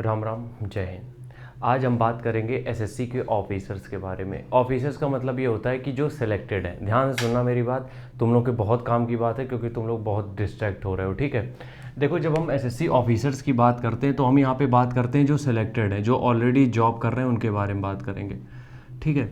राम राम, जय हिंद। आज हम बात करेंगे एसएससी के ऑफिसर्स के बारे में। ऑफिसर्स का मतलब ये होता है कि जो सिलेक्टेड है। ध्यान से सुनना मेरी बात, तुम लोग के बहुत काम की बात है क्योंकि तुम लोग बहुत डिस्ट्रैक्ट हो रहे हो, ठीक है। देखो, जब हम एसएससी ऑफिसर्स की बात करते हैं तो हम यहाँ पे बात करते हैं जो सिलेक्टेड है, जो ऑलरेडी जॉब कर रहे हैं, उनके बारे में बात करेंगे, ठीक है।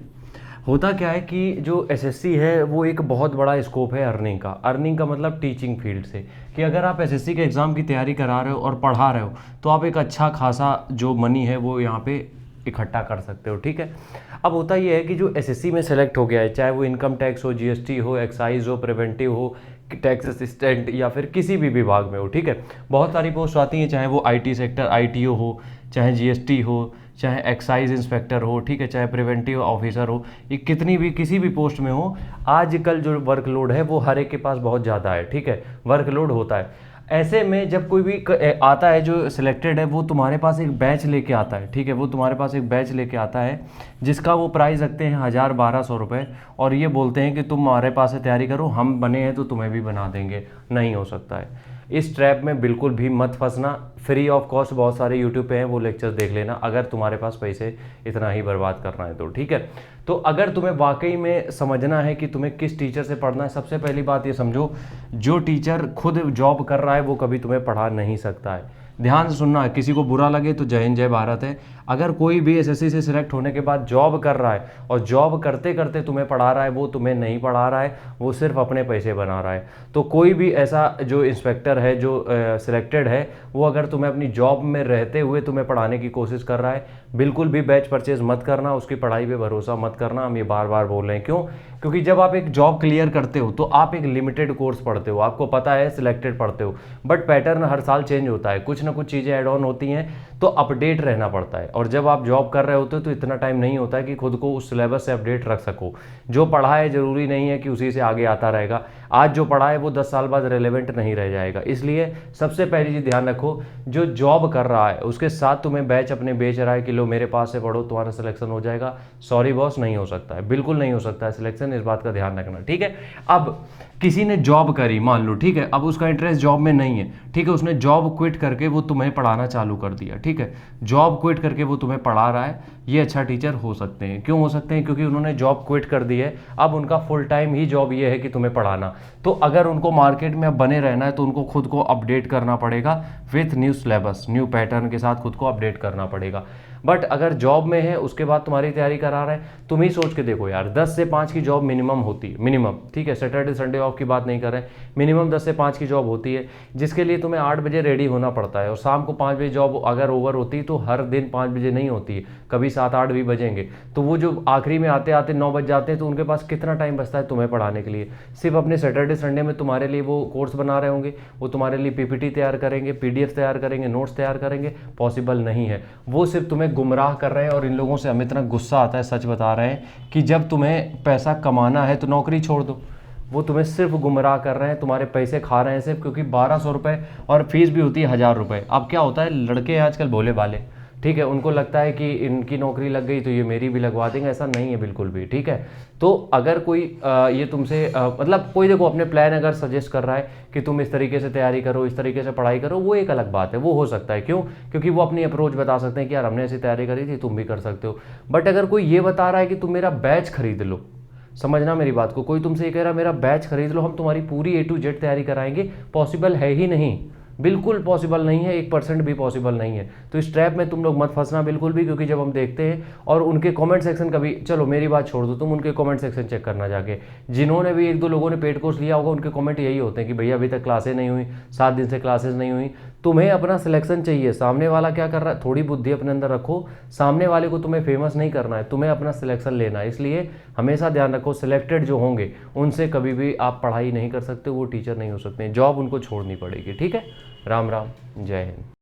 होता क्या है कि जो एसएससी है वो एक बहुत बड़ा स्कोप है अर्निंग का मतलब टीचिंग फील्ड से, कि अगर आप एसएससी के एग्ज़ाम की तैयारी करा रहे हो और पढ़ा रहे हो तो आप एक अच्छा खासा जो मनी है वो यहाँ पे इकट्ठा कर सकते हो, ठीक है। अब होता ये है कि जो एसएससी में सेलेक्ट हो गया है, चाहे वो इनकम टैक्स हो, जीएसटी हो, एक्साइज हो, प्रिवेंटिव हो, टैक्स असिस्टेंट या फिर किसी भी विभाग में हो, ठीक है। बहुत सारी पोस्ट आती हैं, चाहे वो आईटी सेक्टर आईटीओ हो, चाहे जीएसटी हो, चाहे एक्साइज इंस्पेक्टर हो, ठीक है, चाहे प्रिवेंटिव ऑफिसर हो, ये कितनी भी किसी भी पोस्ट में हो, आजकल जो वर्कलोड है वो हर एक के पास बहुत ज़्यादा है, ठीक है। वर्कलोड होता है। ऐसे में जब कोई भी आता है जो सिलेक्टेड है, वो तुम्हारे पास एक बैच लेके आता है, ठीक है। वो तुम्हारे पास एक बैच लेके आता है जिसका वो प्राइस रखते हैं 1000-1200 रुपये, और ये बोलते हैं कि तुम हमारे पास से तैयारी करो, हम बने हैं तो तुम्हें भी बना देंगे। नहीं हो सकता है। इस ट्रैप में बिल्कुल भी मत फंसना। फ्री ऑफ कॉस्ट बहुत सारे यूट्यूब पे हैं, वो लेक्चर्स देख लेना अगर तुम्हारे पास पैसे इतना ही बर्बाद करना है तो, ठीक है। तो अगर तुम्हें वाकई में समझना है कि तुम्हें किस टीचर से पढ़ना है, सबसे पहली बात ये समझो, जो टीचर खुद जॉब कर रहा है वो कभी तुम्हें पढ़ा नहीं सकता है। ध्यान से सुनना, किसी को बुरा लगे तो जय हिंद जय भारत है। अगर कोई भी एसएससी से सिलेक्ट होने के बाद जॉब कर रहा है और जॉब करते करते तुम्हें पढ़ा रहा है, वो तुम्हें नहीं पढ़ा रहा है, वो सिर्फ अपने पैसे बना रहा है। तो कोई भी ऐसा जो इंस्पेक्टर है जो सिलेक्टेड है, वो अगर तुम्हें अपनी जॉब में रहते हुए तुम्हें पढ़ाने की कोशिश कर रहा है, बिल्कुल भी बैच परचेज मत करना, उसकी पढ़ाई पे भरोसा मत करना। हम ये बार बार बोल रहे हैं, क्यों? क्योंकि जब आप एक जॉब क्लियर करते हो तो आप एक लिमिटेड कोर्स पढ़ते हो, आपको पता है सिलेक्टेड पढ़ते हो, बट पैटर्न हर साल चेंज होता है, कुछ ना कुछ चीज़ें ऐड ऑन होती हैं, तो अपडेट रहना पड़ता है। और जब आप जॉब कर रहे होते हो तो इतना टाइम नहीं होता है कि खुद को उस सिलेबस से अपडेट रख सको। जो पढ़ा है ज़रूरी नहीं है कि उसी से आगे आता रहेगा। आज जो पढ़ा है वो 10 साल बाद रेलेवेंट नहीं रह जाएगा। इसलिए सबसे पहली चीज़ ध्यान रखो, जो जॉब कर रहा है उसके साथ तुम्हें बैच अपने बेच रहा है कि लो मेरे पास से पढ़ो तुम्हारा सिलेक्शन हो जाएगा, सॉरी बॉस, नहीं हो सकता है, बिल्कुल नहीं हो सकता है सिलेक्शन। इस बात का ध्यान रखना, ठीक है। अब किसी ने जॉब करी, मान लो, ठीक है, अब उसका इंटरेस्ट जॉब में नहीं है, ठीक है, उसने जॉब क्विट करके वो तुम्हें पढ़ाना चालू कर दिया, ठीक है। जॉब क्विट करके वो तुम्हें पढ़ा रहा है, ये अच्छा टीचर हो सकते हैं। क्यों हो सकते हैं? क्योंकि उन्होंने जॉब क्विट कर दी है, अब उनका फुल टाइम ही जॉब ये है कि तुम्हें पढ़ाना। तो अगर उनको मार्केट में अब बने रहना है तो उनको खुद को अपडेट करना पड़ेगा with new syllabus, new pattern के साथ खुद को अपडेट करना पड़ेगा। बट अगर जॉब में है उसके बाद तुम्हारी तैयारी करा रहा है, तुम ही सोच के देखो यार, 10 से 5 की जॉब मिनिमम होती है, मिनिमम, ठीक है। सैटरडे संडे ऑफ की बात नहीं कर रहे हैं, मिनिमम 10 से 5 की जॉब होती है, जिसके लिए तुम्हें 8 बजे रेडी होना पड़ता है, और शाम को 5 बजे जॉब अगर ओवर होती तो हर दिन 5 बजे नहीं होती है, कभी 7-8 भी बजेंगे। तो वो जो आखिरी में आते आते 9 बज जाते हैं, तो उनके पास कितना टाइम बचता है तुम्हें पढ़ाने के लिए? सिर्फ अपने सैटरडे संडे में तुम्हारे लिए वो कोर्स बना रहे होंगे, वो तुम्हारे लिए पीपीटी तैयार करेंगे, पीडीएफ तैयार करेंगे, नोट्स तैयार करेंगे, पॉसिबल नहीं है। वो सिर्फ तुम्हें गुमराह कर रहे हैं। और इन लोगों से हमें इतना गुस्सा आता है, सच बता रहे हैं, कि जब तुम्हें पैसा कमाना है तो नौकरी छोड़ दो। वो तुम्हें सिर्फ गुमराह कर रहे हैं, तुम्हारे पैसे खा रहे हैं सिर्फ, क्योंकि 1200 रुपये और फीस भी होती है 1000 रुपये। अब क्या होता है, लड़के आजकल भोले भाले, ठीक है, उनको लगता है कि इनकी नौकरी लग गई तो ये मेरी भी लगवा देंगे। ऐसा नहीं है बिल्कुल भी, ठीक है। तो अगर कोई ये तुमसे मतलब कोई देखो अपने प्लान अगर सजेस्ट कर रहा है कि तुम इस तरीके से तैयारी करो, इस तरीके से पढ़ाई करो, वो एक अलग बात है, वो हो सकता है। क्यों? क्योंकि वो अपनी अप्रोच बता सकते हैं कि यार हमने ऐसी तैयारी करी थी, तुम भी कर सकते हो। बट अगर कोई ये बता रहा है कि तुम मेरा बैच खरीद लो, समझना मेरी बात को, कोई तुमसे ये कह रहा है मेरा बैच खरीद लो, हम तुम्हारी पूरी A to Z तैयारी कराएंगे, पॉसिबल है ही नहीं, बिल्कुल पॉसिबल नहीं है, 1% भी पॉसिबल नहीं है। तो इस ट्रैप में तुम लोग मत फंसना बिल्कुल भी, क्योंकि जब हम देखते हैं और उनके कमेंट सेक्शन, कभी चलो मेरी बात छोड़ दो, तुम उनके कमेंट सेक्शन चेक करना जाके, जिन्होंने भी 1-2 लोगों ने पेड कोर्स लिया होगा, उनके कमेंट यही होते हैं कि भैया अभी तक क्लासें नहीं हुई, 7 दिन से क्लासेस नहीं हुई। तुम्हें अपना सिलेक्शन चाहिए, सामने वाला क्या कर रहा है, थोड़ी बुद्धि अपने अंदर रखो, सामने वाले को तुम्हें फेमस नहीं करना है, तुम्हें अपना सिलेक्शन लेना है। इसलिए हमेशा ध्यान रखो, सिलेक्टेड जो होंगे उनसे कभी भी आप पढ़ाई नहीं कर सकते, वो टीचर नहीं हो सकते, जॉब उनको छोड़नी पड़ेगी, ठीक है। राम राम, जय हिंद।